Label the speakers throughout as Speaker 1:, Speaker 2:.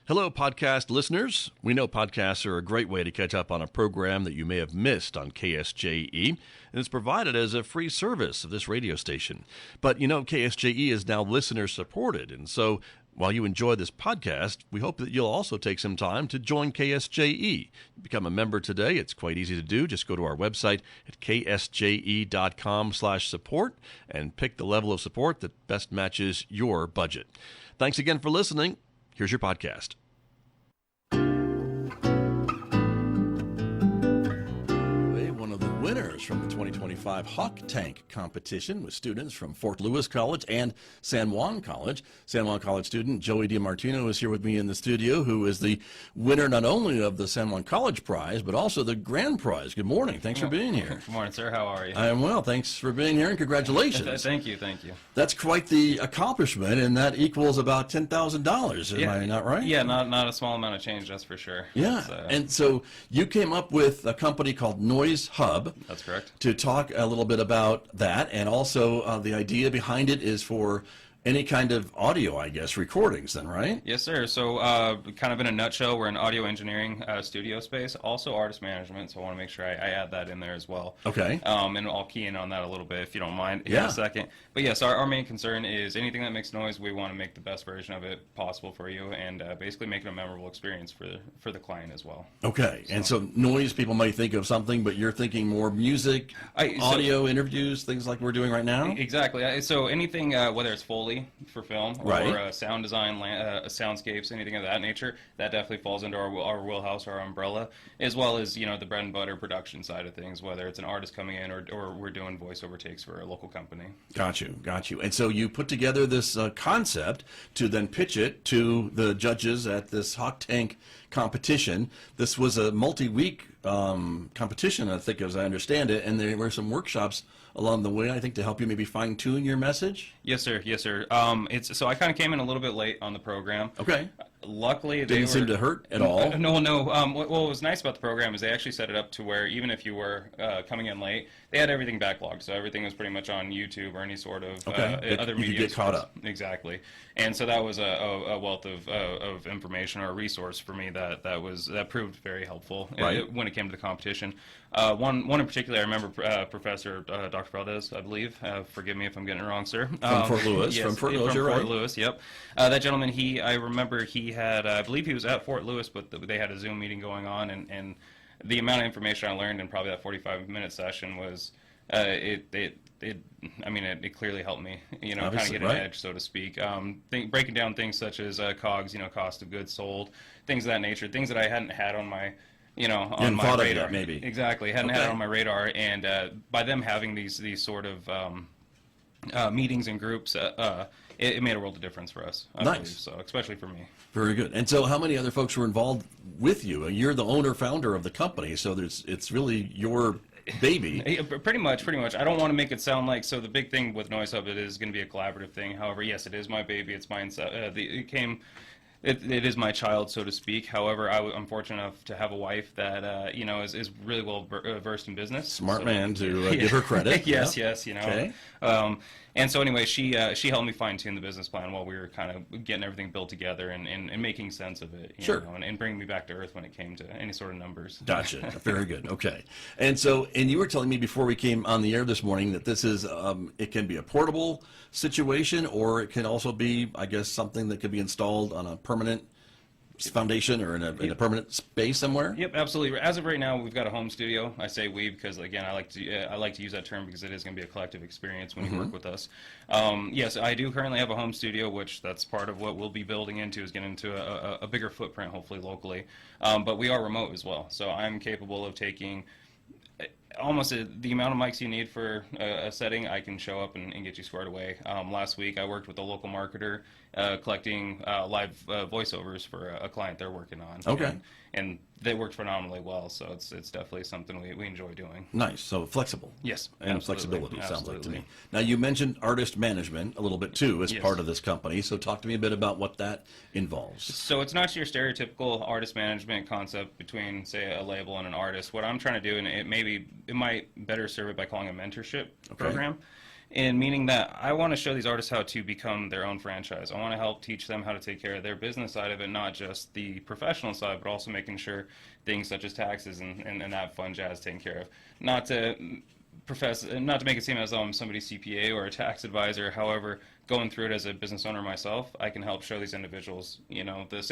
Speaker 1: Hello, podcast listeners. We know podcasts are a great way to catch up on a program that you may have missed on KSJE, and it's provided as a free service of this radio station. But you know, KSJE is now listener-supported, and so while you enjoy this podcast, we hope that you'll also take some time to join KSJE. Become a member today. It's quite easy to do. Just go to our website at ksje.com/support and pick the level of support that best matches your budget. Thanks again for listening. Here's your podcast. One of the winners from the 2025 Hawk Tank competition with students from Fort Lewis College and San Juan College. San Juan College student Joey DeMartino is here with me in the studio, who is the winner not only of the San Juan College prize, but also the grand prize. Good morning. Thanks for being here.
Speaker 2: Good morning, sir. How are you?
Speaker 1: I am well. Thanks for being here, and congratulations.
Speaker 2: Thank you. Thank you.
Speaker 1: That's quite the accomplishment, and that equals about $10,000. Am I not right?
Speaker 2: Yeah, not a small amount of change, that's for sure.
Speaker 1: Yeah, and so you came up with a company called Noise Hub.
Speaker 2: That's correct.
Speaker 1: To talk a little bit about that, and also the idea behind it is for any kind of audio, I guess, recordings then, right?
Speaker 2: Yes, sir. So kind of in a nutshell, we're an audio engineering studio space, also artist management, so I want to make sure I add that in there as well.
Speaker 1: Okay.
Speaker 2: And I'll key in on that a little bit if you don't mind in
Speaker 1: Yeah.
Speaker 2: a second. But yes, our main concern is anything that makes noise, we want to make the best version of it possible for you, and basically make it a memorable experience for the client as well.
Speaker 1: Okay, and so noise, people might think of something, but you're thinking more music, audio, interviews, things like we're doing right now?
Speaker 2: Exactly. So anything, whether it's Foley for film
Speaker 1: Right.
Speaker 2: or sound design, soundscapes, anything of that nature, that definitely falls into our wheelhouse, our umbrella, as well as, you know, the bread and butter production side of things, whether it's an artist coming in or we're doing voiceover takes for a local company.
Speaker 1: Got you. And so you put together this concept to then pitch it to the judges at this Hawk Tank competition. This was a multi-week competition, I think, as I understand it, and there were some workshops along the way, I think, to help you maybe fine-tune your message?
Speaker 2: Yes, sir. So I kind of came in a little bit late on the program.
Speaker 1: Okay.
Speaker 2: Luckily,
Speaker 1: Didn't seem to hurt at all?
Speaker 2: No. What was nice about the program is they actually set it up to where even if you were coming in late, they had everything backlogged, so everything was pretty much on YouTube or any sort of other media.
Speaker 1: You could get caught up.
Speaker 2: Exactly, and so that was a wealth of information or a resource for me that proved very helpful when it came to the competition. One in particular, I remember Professor Dr. Valdez, I believe. Forgive me if I'm getting it wrong, sir.
Speaker 1: From Fort Lewis.
Speaker 2: Yes,
Speaker 1: from Fort Lewis, you're
Speaker 2: Fort
Speaker 1: right.
Speaker 2: Lewis, yep. That gentleman, I remember he had, I believe he was at Fort Lewis, but they had a Zoom meeting going on, and the amount of information I learned in probably that 45-minute session was, it clearly helped me, you know, kind of get an edge, so to speak. Breaking down things such as COGS, you know, cost of goods sold, things of that nature, things that I hadn't had on my, on my radar.
Speaker 1: That, maybe.
Speaker 2: Exactly, hadn't had it on my radar, and by them having these sort of meetings and groups, it made a world of difference for us. I believe, so especially for me.
Speaker 1: Very good. And so how many other folks were involved with you? You're the owner-founder of the company, so it's really your baby.
Speaker 2: Pretty much. I don't want to make it sound like, so the big thing with Noise Hub, it is going to be a collaborative thing. However, yes, it is my baby. It's mine. It is my child, so to speak. However, I'm fortunate enough to have a wife that is really well versed in business.
Speaker 1: Smart man to give her credit.
Speaker 2: Yes.
Speaker 1: Okay.
Speaker 2: And so anyway, she helped me fine tune the business plan while we were kind of getting everything built together and making sense of it. You know, and bringing me back to earth when it came to any sort of numbers.
Speaker 1: Gotcha. Very good. Okay. And you were telling me before we came on the air this morning that this is it can be a portable situation, or it can also be, I guess, something that could be installed on a permanent foundation or in a permanent space somewhere.
Speaker 2: Yep, absolutely. As of right now, we've got a home studio. I say we because, again, I like to use that term because it is going to be a collective experience when you work with us. Yes, I do currently have a home studio, which that's part of what we'll be building into, is getting into a bigger footprint, hopefully locally. But we are remote as well, so I'm capable of taking almost the amount of mics you need for a setting. I can show up and get you squared away. Last week I worked with a local marketer collecting live voiceovers for a client they're working on.
Speaker 1: Okay.
Speaker 2: And they worked phenomenally well, so it's definitely something we enjoy doing.
Speaker 1: Nice. So flexible.
Speaker 2: Yes.
Speaker 1: And
Speaker 2: absolutely.
Speaker 1: flexibility, sounds like to me. Now, you mentioned artist management a little bit, too, as part of this company. So talk to me a bit about what that involves.
Speaker 2: So it's not your stereotypical artist management concept between, say, a label and an artist. What I'm trying to do, and it might better serve it by calling a mentorship program, in meaning that I want to show these artists how to become their own franchise. I want to help teach them how to take care of their business side of it, not just the professional side, but also making sure things such as taxes and that fun jazz taken care of. Not to make it seem as though I'm somebody's CPA or a tax advisor. However, going through it as a business owner myself, I can help show these individuals, the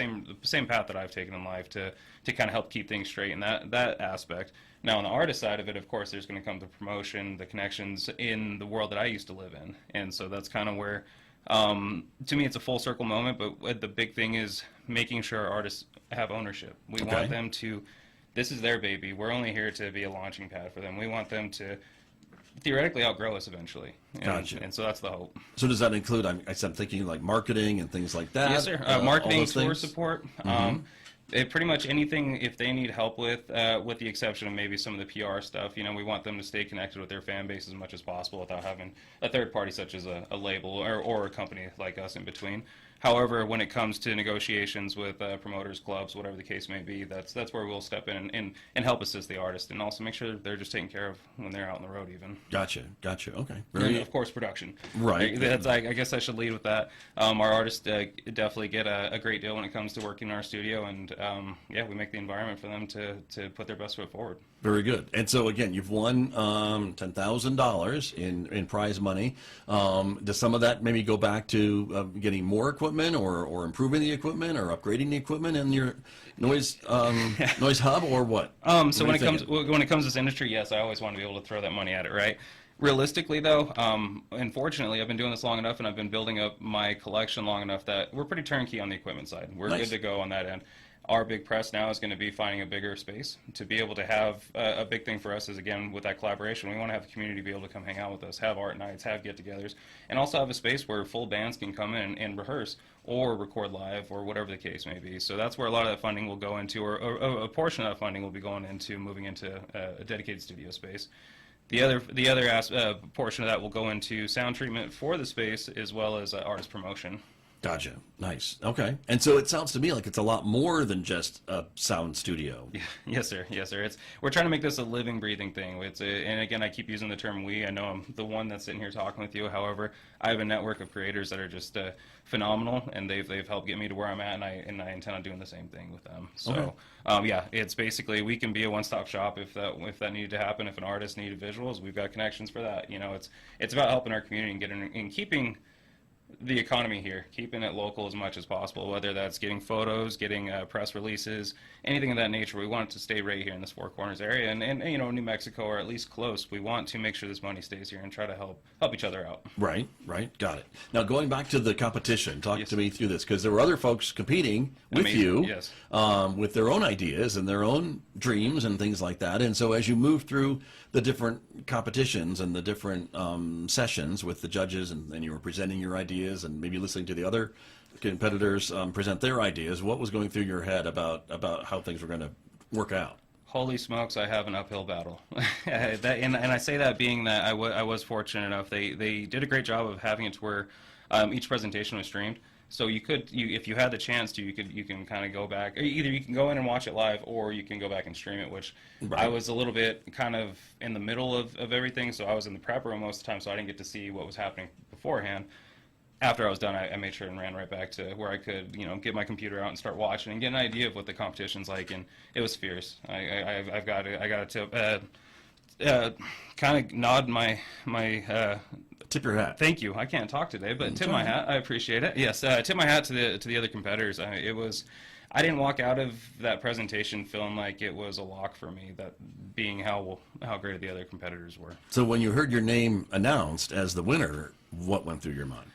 Speaker 2: same path that I've taken in life to kind of help keep things straight in that aspect. Now, on the artist side of it, of course, there's going to come the promotion, the connections in the world that I used to live in, and so that's kind of where, to me, it's a full circle moment. But the big thing is making sure our artists have ownership. We want them to. This is their baby. We're only here to be a launching pad for them. We want them to theoretically outgrow us eventually.
Speaker 1: Gotcha.
Speaker 2: And so that's the hope.
Speaker 1: So does that include, I'm thinking like marketing and things like that?
Speaker 2: Yes, sir. Marketing, tour support. Pretty much anything if they need help with the exception of maybe some of the PR stuff. We want them to stay connected with their fan base as much as possible without having a third party such as a label or a company like us in between. However, when it comes to negotiations with promoters, clubs, whatever the case may be, that's where we'll step in and help assist the artist, and also make sure they're just taken care of when they're out on the road even.
Speaker 1: Gotcha. Okay.
Speaker 2: And of course, production.
Speaker 1: Right.
Speaker 2: I guess I should lead with that. Our artists definitely get a great deal when it comes to working in our studio, and we make the environment for them to put their best foot forward.
Speaker 1: Very good. And so again, you've won $10,000 in prize money. Does some of that maybe go back to getting more equipment, or improving the equipment, or upgrading the equipment in your noise hub, or what?
Speaker 2: So when it comes to this industry, yes, I always want to be able to throw that money at it, right? Realistically, though, unfortunately, I've been doing this long enough, and I've been building up my collection long enough that we're pretty turnkey on the equipment side. We're
Speaker 1: Nice.
Speaker 2: good to go on that end. Our big press now is going to be finding a bigger space to be able to have a big thing for us is, again, with that collaboration. We want to have the community be able to come hang out with us, have art nights, have get-togethers, and also have a space where full bands can come in and rehearse or record live or whatever the case may be. So that's where a lot of that funding will go into, or a portion of that funding will be going into moving into a dedicated studio space. The other portion of that will go into sound treatment for the space as well as artist promotion.
Speaker 1: Gotcha. Nice. Okay. And so it sounds to me like it's a lot more than just a sound studio.
Speaker 2: Yes, sir. We're trying to make this a living, breathing thing. And again, I keep using the term we. I know I'm the one that's sitting here talking with you. However, I have a network of creators that are just phenomenal, and they've helped get me to where I'm at, and I intend on doing the same thing with them. So, it's basically we can be a one-stop shop if that needed to happen. If an artist needed visuals, we've got connections for that. It's about helping our community and keeping the economy here, keeping it local as much as possible, whether that's getting photos, getting press releases, anything of that nature. We want it to stay right here in this Four Corners area, and New Mexico, or at least close. We want to make sure this money stays here and try to help each other out.
Speaker 1: Right. Got it. Now, going back to the competition, talk to me through this, because there were other folks competing with you,
Speaker 2: yes,
Speaker 1: with their own ideas and their own dreams and things like that. And so as you move through the different competitions and the different sessions with the judges, and you were presenting your ideas and maybe listening to the other competitors present their ideas, what was going through your head about how things were going to work out?
Speaker 2: Holy smokes, I have an uphill battle. And I say that being that I was fortunate enough. They did a great job of having it to where each presentation was streamed. So if you had the chance to, you can kind of go back. Either you can go in and watch it live, or you can go back and stream it, which I was a little bit kind of in the middle of everything. So I was in the prep room most of the time, so I didn't get to see what was happening beforehand. After I was done, I made sure and ran right back to where I could, get my computer out and start watching and get an idea of what the competition's like, and it was fierce. I got to kind of nod my
Speaker 1: tip your hat.
Speaker 2: Thank you. I can't talk today, but tip my hat. I appreciate it. Yes, tip my hat to the other competitors. I didn't walk out of that presentation feeling like it was a lock for me, that being how great the other competitors were.
Speaker 1: So when you heard your name announced as the winner, what went through your mind?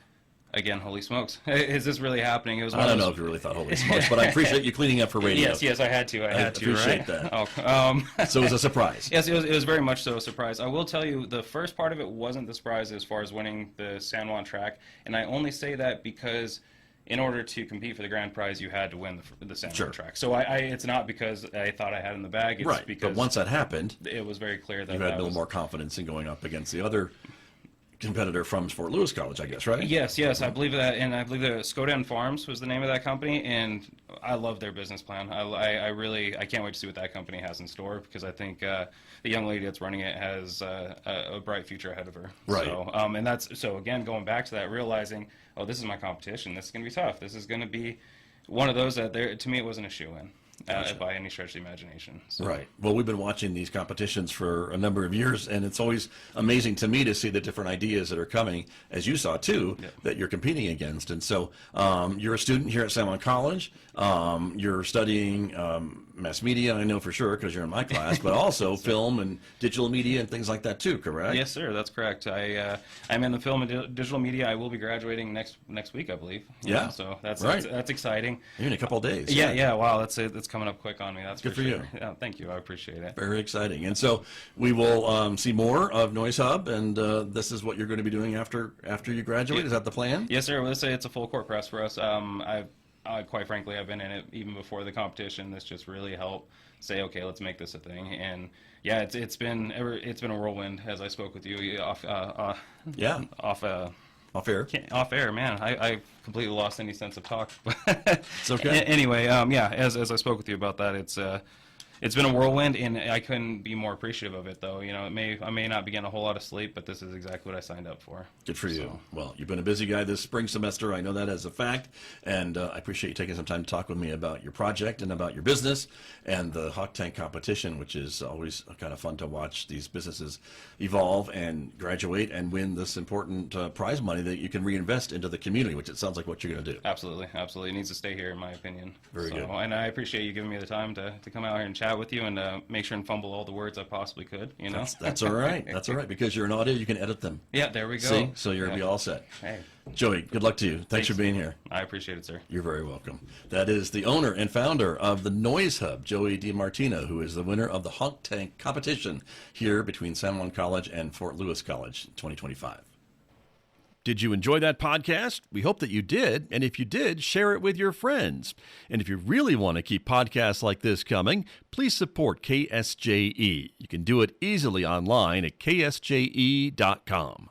Speaker 2: Again, holy smokes. Is this really happening? It was
Speaker 1: I don't know if you really thought holy smokes, but I appreciate you cleaning up for radio.
Speaker 2: Yes, I had to. I
Speaker 1: appreciate
Speaker 2: right?
Speaker 1: that. So it was a surprise.
Speaker 2: Yes, it was very much so a surprise. I will tell you, the first part of it wasn't the surprise as far as winning the San Juan track, and I only say that because in order to compete for the grand prize, you had to win the San Juan track. So it's not because I thought I had it in the bag. It's because
Speaker 1: but once that happened,
Speaker 2: it was very clear that
Speaker 1: you had a little more confidence in going up against the other competitor from Fort Lewis College, I guess, right?
Speaker 2: Yes, yes, I believe that, and I believe that Skodan Farms was the name of that company, and I love their business plan. I can't wait to see what that company has in store, because I think the young lady that's running it has a bright future ahead of her.
Speaker 1: Right.
Speaker 2: So again, going back to that, realizing, oh, this is my competition. This is going to be tough. This is going to be one of those that to me it wasn't a shoe-in.
Speaker 1: Gotcha.
Speaker 2: By any stretch of the imagination. So.
Speaker 1: Right. Well, we've been watching these competitions for a number of years, and it's always amazing to me to see the different ideas that are coming, as you saw too, that you're competing against. And so you're a student here at San Juan College. You're studying mass media, I know for sure, because you're in my class, but also film and digital media and things like that too, correct?
Speaker 2: Yes, sir. That's correct. I'm in the film and digital media. I will be graduating next week, I believe.
Speaker 1: Yeah.
Speaker 2: So that's
Speaker 1: right.
Speaker 2: that's exciting.
Speaker 1: In a couple of days.
Speaker 2: Yeah. Wow. That's coming up quick on me. That's
Speaker 1: good
Speaker 2: for
Speaker 1: for
Speaker 2: sure.
Speaker 1: you.
Speaker 2: Yeah. Thank you. I appreciate it.
Speaker 1: Very exciting. And so we will see more of Noise Hub, and this is what you're going to be doing after you graduate. Is that the plan?
Speaker 2: Yes, sir. Let's say it's a full court press for us. Quite frankly, I've been in it even before the competition. This just really helped say, okay, let's make this a thing. And yeah, it's been a whirlwind as I spoke with you off air, man. I completely lost any sense of talk.
Speaker 1: It's okay.
Speaker 2: Anyway, as I spoke with you about that, it's been a whirlwind, and I couldn't be more appreciative of it, though. I may not be getting a whole lot of sleep, but this is exactly what I signed up for. Good for you.
Speaker 1: Well, you've been a busy guy this spring semester. I know that as a fact, and I appreciate you taking some time to talk with me about your project and about your business and the Hawk Tank competition, which is always kind of fun to watch these businesses evolve and graduate and win this important prize money that you can reinvest into the community, which it sounds like what you're going to do.
Speaker 2: Absolutely. It needs to stay here, in my opinion.
Speaker 1: Very good.
Speaker 2: And I appreciate you giving me the time to come out here and chat with you and make sure and fumble all the words I possibly could.
Speaker 1: That's all right. That's all right, because you're an audio, you can edit them.
Speaker 2: Yeah, there we go.
Speaker 1: See? So you're going to be all set.
Speaker 2: Hey.
Speaker 1: Joey, good luck to you. Thanks for being here.
Speaker 2: I appreciate it, sir.
Speaker 1: You're very welcome. That is the owner and founder of the Noise Hub, Joey DeMartino, who is the winner of the Hawk Tank competition here between San Juan College and Fort Lewis College 2025. Did you enjoy that podcast? We hope that you did. And if you did, share it with your friends. And if you really want to keep podcasts like this coming, please support KSJE. You can do it easily online at ksje.com.